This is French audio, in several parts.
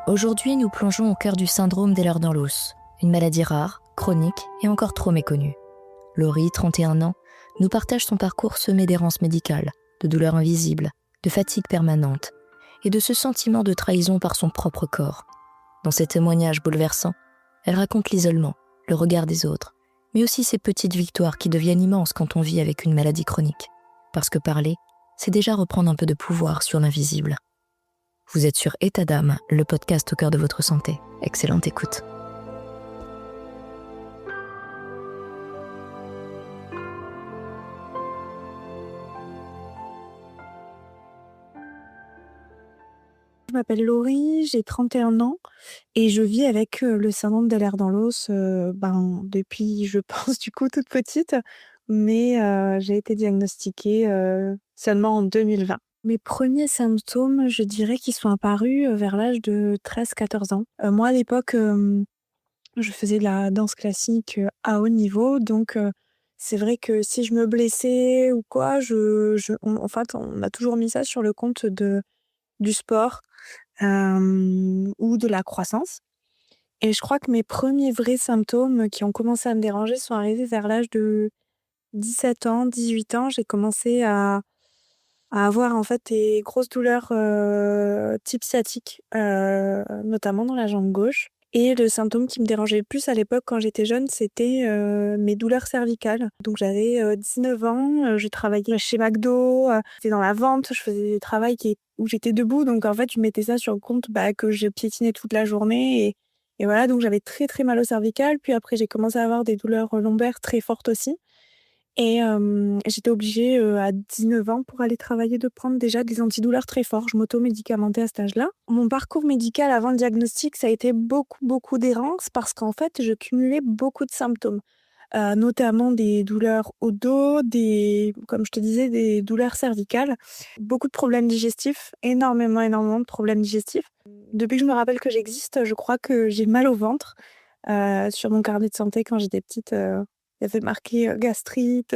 Aujourd'hui, nous plongeons au cœur du syndrome d'Ehlers-Danlos, une maladie rare, chronique et encore trop méconnue. Laurie, 31 ans, nous partage son parcours semé d'errances médicales, de douleurs invisibles, de fatigue permanente et de ce sentiment de trahison par son propre corps. Dans ses témoignages bouleversants, elle raconte l'isolement, le regard des autres, mais aussi ces petites victoires qui deviennent immenses quand on vit avec une maladie chronique. Parce que parler, c'est déjà reprendre un peu de pouvoir sur l'invisible. Vous êtes sur État d'âme, le podcast au cœur de votre santé. Excellente écoute. Je m'appelle Laurie, j'ai 31 ans et je vis avec le syndrome d'Ehlers-Danlos depuis, je pense, du coup, toute petite. Mais j'ai été diagnostiquée seulement en 2020. Mes premiers symptômes, je dirais qu'ils sont apparus vers l'âge de 13-14 ans. Moi, à l'époque, je faisais de la danse classique à haut niveau. Donc, c'est vrai que si je me blessais ou quoi, en fait, on a toujours mis ça sur le compte du sport. Ou de la croissance. Et je crois que mes premiers vrais symptômes qui ont commencé à me déranger sont arrivés vers l'âge de 17 ans, 18 ans. J'ai commencé à avoir en fait des grosses douleurs, type sciatique, notamment dans la jambe gauche. Et le symptôme qui me dérangeait le plus à l'époque quand j'étais jeune, c'était, mes douleurs cervicales. Donc j'avais, 19 ans, je travaillais chez McDo, j'étais dans la vente, je faisais des travails où j'étais debout. Donc en fait, je mettais ça sur le compte, que je piétinais toute la journée et voilà. Donc j'avais très, très mal aux cervicales. Puis après, j'ai commencé à avoir des douleurs, lombaires très fortes aussi. Et j'étais obligée, à 19 ans pour aller travailler de prendre déjà des antidouleurs très forts. Je m'auto-médicamentais à cet âge-là. Mon parcours médical avant le diagnostic, ça a été beaucoup, beaucoup d'errances parce qu'en fait, je cumulais beaucoup de symptômes, notamment des douleurs au dos, comme je te disais, des douleurs cervicales, beaucoup de problèmes digestifs, énormément, énormément de problèmes digestifs. Depuis que je me rappelle que j'existe, je crois que j'ai mal au ventre. Sur mon carnet de santé quand j'étais petite, il y avait marqué, gastrite,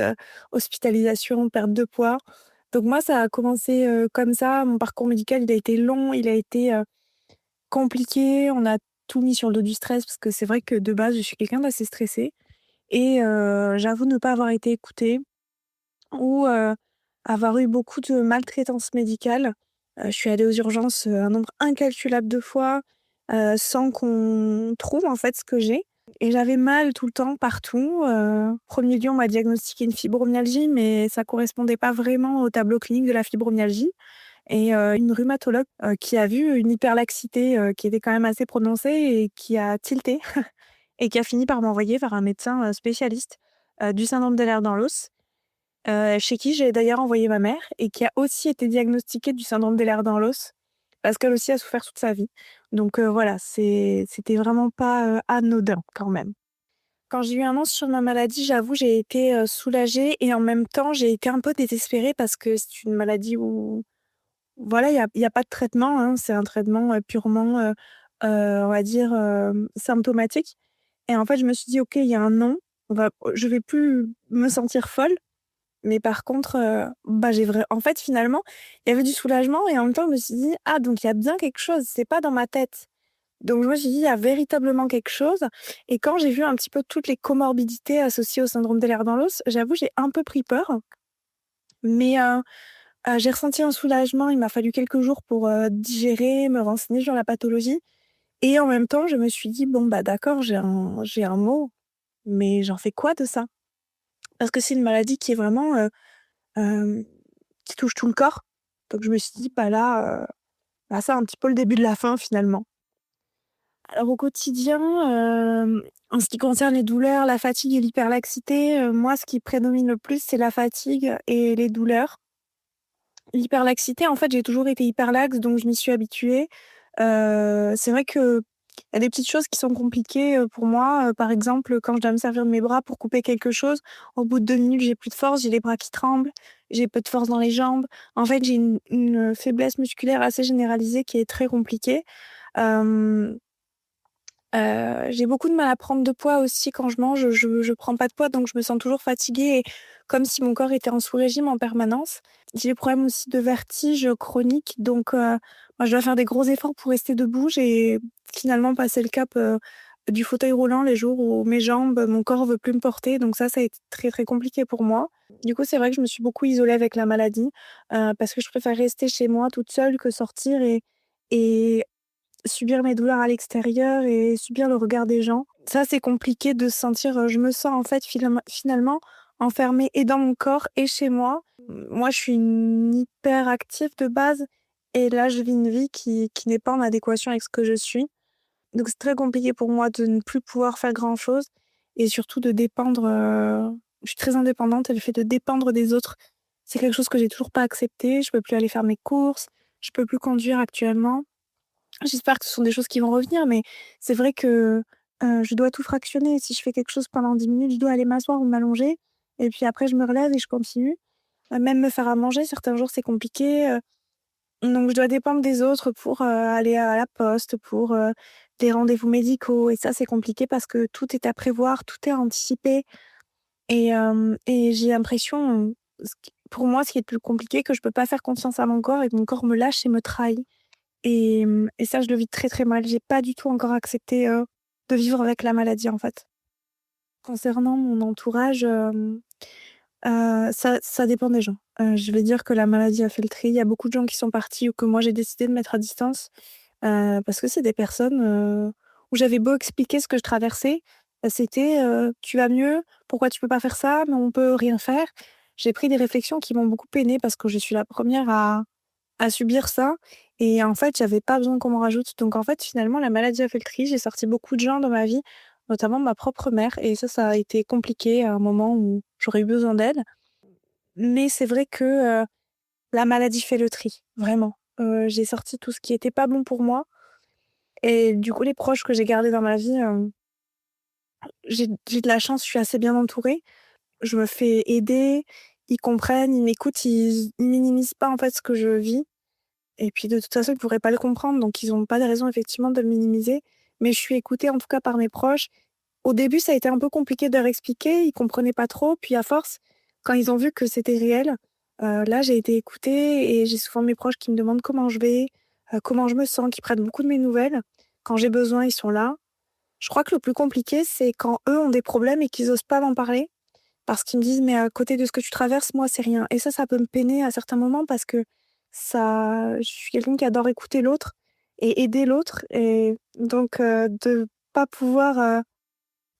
hospitalisation, perte de poids. Donc moi, ça a commencé, comme ça. Mon parcours médical, il a été long, il a été, compliqué. On a tout mis sur le dos du stress parce que c'est vrai que de base, je suis quelqu'un d'assez stressé et j'avoue ne pas avoir été écoutée ou avoir eu beaucoup de maltraitance médicale. Je suis allée aux urgences, un nombre incalculable de fois, sans qu'on trouve en fait ce que j'ai et j'avais mal tout le temps, partout. 1er lieu, on m'a diagnostiqué une fibromyalgie, mais ça correspondait pas vraiment au tableau clinique de la fibromyalgie et une rhumatologue, qui a vu une hyperlaxité, qui était quand même assez prononcée et qui a tilté et qui a fini par m'envoyer vers un médecin, spécialiste, du syndrome d'Ehlers-Danlos. Chez qui j'ai d'ailleurs envoyé ma mère et qui a aussi été diagnostiquée du syndrome d'Ehlers-Danlos, parce qu'elle aussi a souffert toute sa vie. Donc voilà, c'était vraiment pas, anodin quand même. Quand j'ai eu annonce sur ma maladie, j'avoue, j'ai été, soulagée et en même temps, j'ai été un peu désespérée parce que c'est une maladie où voilà, il y a pas de traitement, hein. C'est un traitement, purement, on va dire, symptomatique et en fait, je me suis dit: «OK, il y a un nom, je vais plus me sentir folle». Mais par contre, j'ai vrai en fait, finalement, il y avait du soulagement et en même temps, je me suis dit: «Ah donc il y a bien quelque chose, c'est pas dans ma tête». Donc je me suis dit: «Il y a véritablement quelque chose» et quand j'ai vu un petit peu toutes les comorbidités associées au syndrome d'Ehlers-Danlos, j'avoue, j'ai un peu pris peur. Mais j'ai ressenti un soulagement. Il m'a fallu quelques jours pour, digérer, me renseigner sur la pathologie et en même temps, je me suis dit: «Bon, d'accord, j'ai un mot, mais j'en fais quoi de ça?» Parce que c'est une maladie qui est vraiment, Hem, qui touche tout le corps. Donc je me suis dit: là, c'est un petit peu le début de la fin finalement». Alors au quotidien, en ce qui concerne les douleurs, la fatigue et l'hyperlaxité, moi ce qui prédomine le plus, c'est la fatigue et les douleurs. L'hyperlaxité, en fait, j'ai toujours été hyperlaxe, donc je m'y suis habituée. C'est vrai qu'il y a des petites choses qui sont compliquées, pour moi, par exemple, quand je dois me servir de mes bras pour couper quelque chose, au bout de 2 minutes, j'ai plus de force, j'ai les bras qui tremblent, j'ai peu de force dans les jambes. En fait, j'ai une faiblesse musculaire assez généralisée qui est très compliquée. Hem J'ai beaucoup de mal à prendre de poids aussi quand je mange, je prends pas de poids, donc je me sens toujours fatiguée et comme si mon corps était en sous-régime en permanence. J'ai des problèmes aussi de vertige, chronique, donc moi je dois faire des gros efforts pour rester debout. J'ai finalement passé le cap, du fauteuil roulant les jours où mes jambes, mon corps veut plus me porter, donc ça a été très, très compliqué pour moi. Du coup, c'est vrai que je me suis beaucoup isolée avec la maladie, parce que je préfère rester chez moi toute seule que sortir et subir mes douleurs à l'extérieur et subir le regard des gens. Ça, c'est compliqué de se sentir, je me sens en fait finalement enfermée et dans mon corps et chez moi. Moi, je suis une hyperactive de base et là, je vis une vie qui n'est pas en adéquation avec ce que je suis. Donc c'est très compliqué pour moi de ne plus pouvoir faire grand-chose et surtout de dépendre, je suis très indépendante et le fait de dépendre des autres, c'est quelque chose que j'ai toujours pas accepté. Je peux plus aller faire mes courses, je peux plus conduire actuellement. J'espère que ce sont des choses qui vont revenir, mais c'est vrai que, je dois tout fractionner. Si je fais quelque chose pendant 10 minutes, je dois aller m'asseoir ou m'allonger et puis après je me relève et je continue. Même me faire à manger, certains jours, c'est compliqué, donc je dois dépendre des autres pour, aller à la poste, pour, des rendez-vous médicaux et ça, c'est compliqué parce que tout est à prévoir, tout est à anticiper et j'ai l'impression, ce qui pour moi, ce qui est le plus compliqué, que je peux pas faire confiance à mon corps et que mon corps me lâche et me trahit. Et ça, je le vis très, très mal. J'ai pas du tout encore accepté, de vivre avec la maladie, en fait. Concernant mon entourage, ça dépend des gens. Je vais dire que la maladie a fait le tri. Il y a beaucoup de gens qui sont partis ou que moi j'ai décidé de mettre à distance, parce que c'est des personnes, où j'avais beau expliquer ce que je traversais, c'était, «Tu vas mieux? Pourquoi tu peux pas faire ça? Mais on peut rien faire». J'ai pris des réflexions qui m'ont beaucoup peinée parce que je suis la première à subir ça et en fait, j'avais pas besoin qu'on m'en rajoute. Donc en fait, finalement, la maladie a fait le tri. J'ai sorti beaucoup de gens dans ma vie, notamment ma propre mère et ça a été compliqué à un moment où j'aurais eu besoin d'aide. Mais c'est vrai que, la maladie fait le tri, vraiment. J'ai sorti tout ce qui était pas bon pour moi et du coup, les proches que j'ai gardés dans ma vie, j'ai de la chance, je suis assez bien entourée. Je me fais aider, ils comprennent, ils m'écoutent, ils minimisent pas, en fait, ce que je vis. Et puis de toute façon, ils pourraient pas le comprendre, donc ils ont pas de raison effectivement de le minimiser. Mais je suis écoutée en tout cas par mes proches. Au début, ça a été un peu compliqué de leur expliquer, ils comprenaient pas trop. Puis à force, quand ils ont vu que c'était réel, là j'ai été écoutée et j'ai souvent mes proches qui me demandent comment je vais, comment je me sens, qui prennent beaucoup de mes nouvelles. Quand j'ai besoin, ils sont là. Je crois que le plus compliqué, c'est quand eux ont des problèmes et qu'ils osent pas m'en parler. Parce qu'ils me disent: «Mais à côté de ce que tu traverses, moi, c'est rien» et ça peut me peiner à certains moments parce que je suis quelqu'un qui adore écouter l'autre et aider l'autre et donc de pas pouvoir,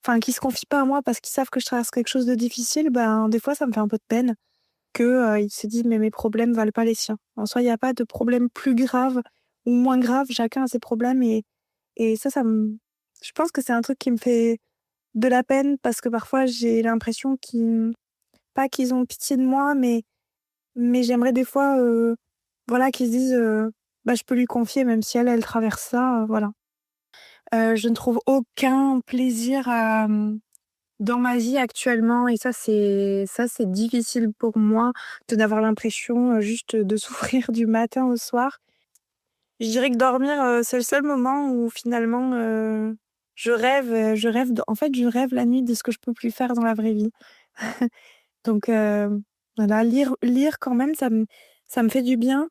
enfin, qu'ils se confient pas à moi parce qu'ils savent que je traverse quelque chose de difficile, ben, des fois, ça me fait un peu de peine que, ils se disent: «Mais mes problèmes valent pas les siens». En soi, il y a pas de problème plus grave ou moins grave, chacun a ses problèmes et ça me je pense que c'est un truc qui me fait de la peine parce que parfois j'ai l'impression qu'ils pas qu'ils ont pitié de moi, mais j'aimerais des fois, voilà, qu'ils se disent, «Bah, je peux lui confier même si elle traverse ça», voilà. Je ne trouve aucun plaisir, dans ma vie actuellement et ça c'est difficile pour moi de n'avoir l'impression, juste de souffrir du matin au soir. Je dirais que dormir, c'est le seul moment où finalement, je rêve de en fait, je rêve la nuit de ce que je peux plus faire dans la vraie vie. Donc voilà, lire quand même, ça me fait du bien.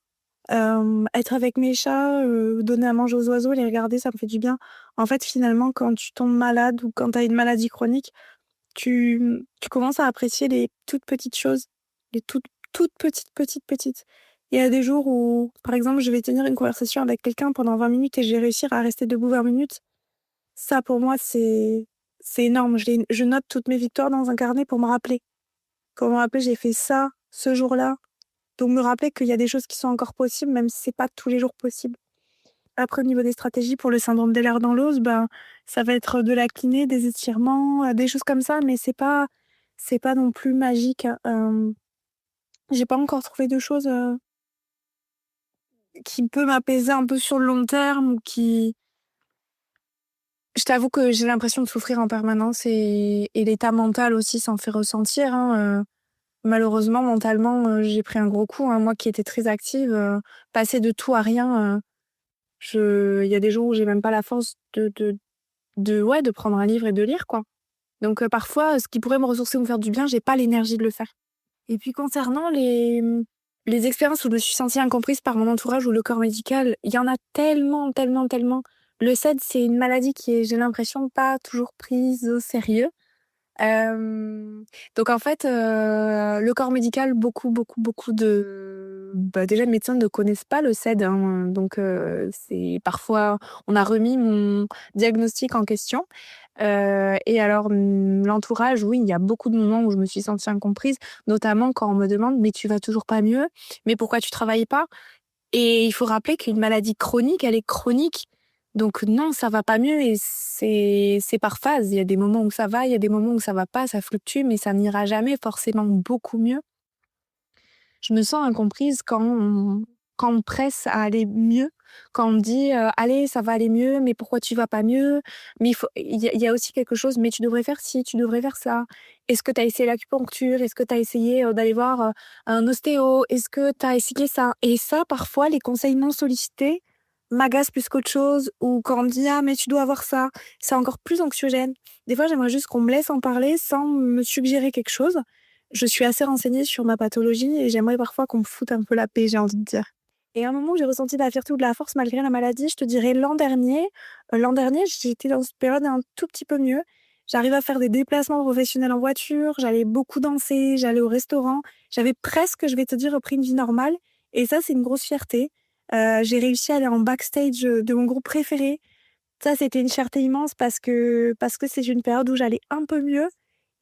Être avec mes chats, donner à manger aux oiseaux, les regarder, ça me fait du bien. En fait, finalement, quand tu tombes malade ou quand tu as une maladie chronique, tu commences à apprécier les toutes petites choses, les toutes petites, petites, petites. Il y a des jours où, par exemple, je vais tenir une conversation avec quelqu'un pendant 20 minutes et je vais réussir à rester debout 20 minutes. Ça, pour moi, c'est énorme. Je note toutes mes victoires dans un carnet pour me rappeler. Pour me rappeler: «J'ai fait ça, ce jour-là». Donc me rappeler qu'il y a des choses qui sont encore possibles, même si c'est pas tous les jours possible. Après, au niveau des stratégies pour le syndrome d'Ehlers-Danlos, ben, ça va être de la kiné, des étirements, des choses comme ça, mais c'est pas non plus magique. J'ai pas encore trouvé de choses, qui peut m'apaiser un peu sur le long terme ou qui je t'avoue que j'ai l'impression de souffrir en permanence et l'état mental aussi s'en fait ressentir, hein. Malheureusement, mentalement, j'ai pris un gros coup, hein. Moi qui étais très active, passer de tout à rien, il y a des jours où j'ai même pas la force de prendre un livre et de lire, quoi. Donc parfois, ce qui pourrait me ressourcer ou me faire du bien, j'ai pas l'énergie de le faire. Et puis concernant les expériences où je me suis sentie incomprise par mon entourage ou le corps médical, il y en a tellement, tellement, tellement. Le SED, c'est une maladie qui est, j'ai l'impression, pas toujours prise au sérieux. Donc en fait, le corps médical, beaucoup, beaucoup, beaucoup déjà de médecins ne connaissent pas le SED, hein, donc c'est parfois on a remis mon diagnostic en question. Et alors, l'entourage, oui, il y a beaucoup de moments où je me suis sentie incomprise, notamment quand on me demande: «Mais tu vas toujours pas mieux? Mais pourquoi tu travailles pas?» Et il faut rappeler qu'une maladie chronique, elle est chronique. Donc non, ça va pas mieux et c'est par phase. Il y a des moments où ça va, il y a des moments où ça va pas, ça fluctue, mais ça n'ira jamais forcément beaucoup mieux. Je me sens incomprise quand on me presse à aller mieux, quand on me dit allez, ça va aller mieux, mais pourquoi tu vas pas mieux? Mais il y a aussi quelque chose, mais tu devrais faire ci, tu devrais faire ça. Est-ce que tu as essayé l'acupuncture? Est-ce que tu as essayé d'aller voir un ostéo? Est-ce que tu as essayé ça? Et ça, parfois, les conseils non sollicités m'agacent plus qu'autre chose, ou quand on me dit ah, mais tu dois avoir ça, c'est encore plus anxiogène. Des fois, j'aimerais juste qu'on me laisse en parler sans me suggérer quelque chose. Je suis assez renseignée sur ma pathologie et j'aimerais parfois qu'on me foute un peu la paix, j'ai envie de dire. Et à un moment où j'ai ressenti de la fierté ou de la force malgré la maladie, je te dirais l'an dernier. L'an dernier, j'étais dans cette période un tout petit peu mieux. J'arrivais à faire des déplacements professionnels en voiture, j'allais beaucoup danser, j'allais au restaurant. J'avais presque, je vais te dire, repris une vie normale. Et ça, c'est une grosse fierté. J'ai réussi à aller en backstage de mon groupe préféré. Ça, c'était une fierté immense parce que c'est une période où j'allais un peu mieux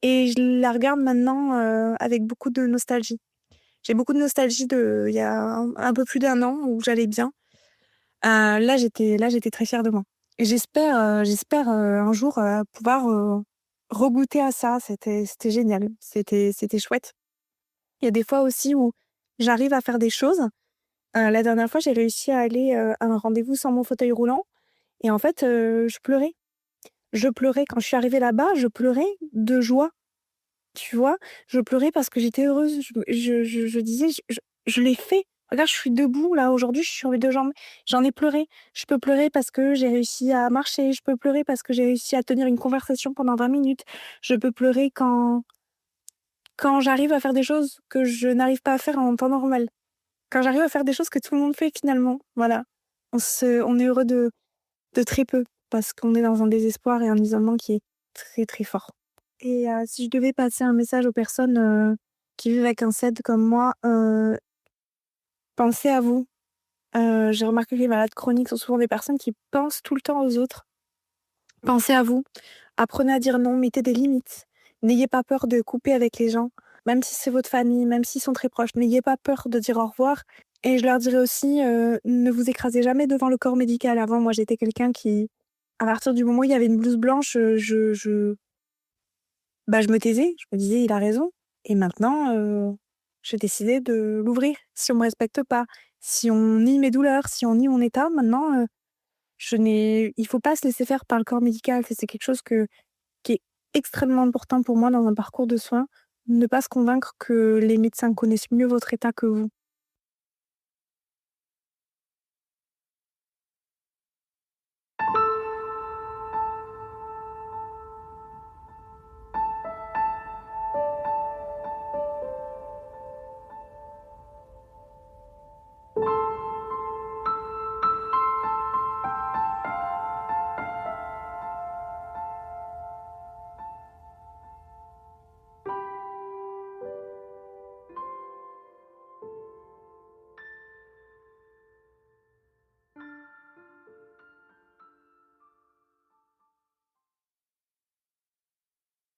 et je la regarde maintenant, avec beaucoup de nostalgie. J'ai beaucoup de nostalgie de il y a un peu plus d'1 an où j'allais bien. Là, j'étais très fière de moi et j'espère, un jour, pouvoir, regoûter à ça. C'était génial, c'était chouette. Il y a des fois aussi où j'arrive à faire des choses. La dernière fois, j'ai réussi à aller, à un rendez-vous sans mon fauteuil roulant et en fait, je pleurais. Je pleurais quand je suis arrivée là-bas, je pleurais de joie. Tu vois? Je pleurais parce que j'étais heureuse. Je disais: «Je l'ai fait. Regarde, je suis debout là, aujourd'hui, je suis sur mes 2 jambes». J'en ai pleuré. Je peux pleurer parce que j'ai réussi à marcher. Je peux pleurer parce que j'ai réussi à tenir une conversation pendant 20 minutes. Je peux pleurer quand j'arrive à faire des choses que je n'arrive pas à faire en temps normal. Quand j'arrive à faire des choses que tout le monde fait finalement, voilà. On est heureux de très peu parce qu'on est dans un désespoir et un isolement qui est très, très fort. Et si je devais passer un message aux personnes, qui vivent avec un SED comme moi, pensez à vous. J'ai remarqué que les malades chroniques sont souvent des personnes qui pensent tout le temps aux autres. Pensez à vous, apprenez à dire non, mettez des limites. N'ayez pas peur de couper avec les gens, même si c'est votre famille, même s'ils sont très proches. N'ayez pas peur de dire au revoir et je leur dirais aussi, ne vous écrasez jamais devant le corps médical. Avant, moi, j'étais quelqu'un qui, à partir du moment où il y avait une blouse blanche, je me taisais, je me disais: «Il a raison» et maintenant, j'ai décidé de l'ouvrir. Si on me respecte pas, si on nie mes douleurs, si on nie mon état, maintenant, il faut pas se laisser faire par le corps médical. C'est quelque chose qui est extrêmement important pour moi dans un parcours de soins. Ne pas se convaincre que les médecins connaissent mieux votre état que vous.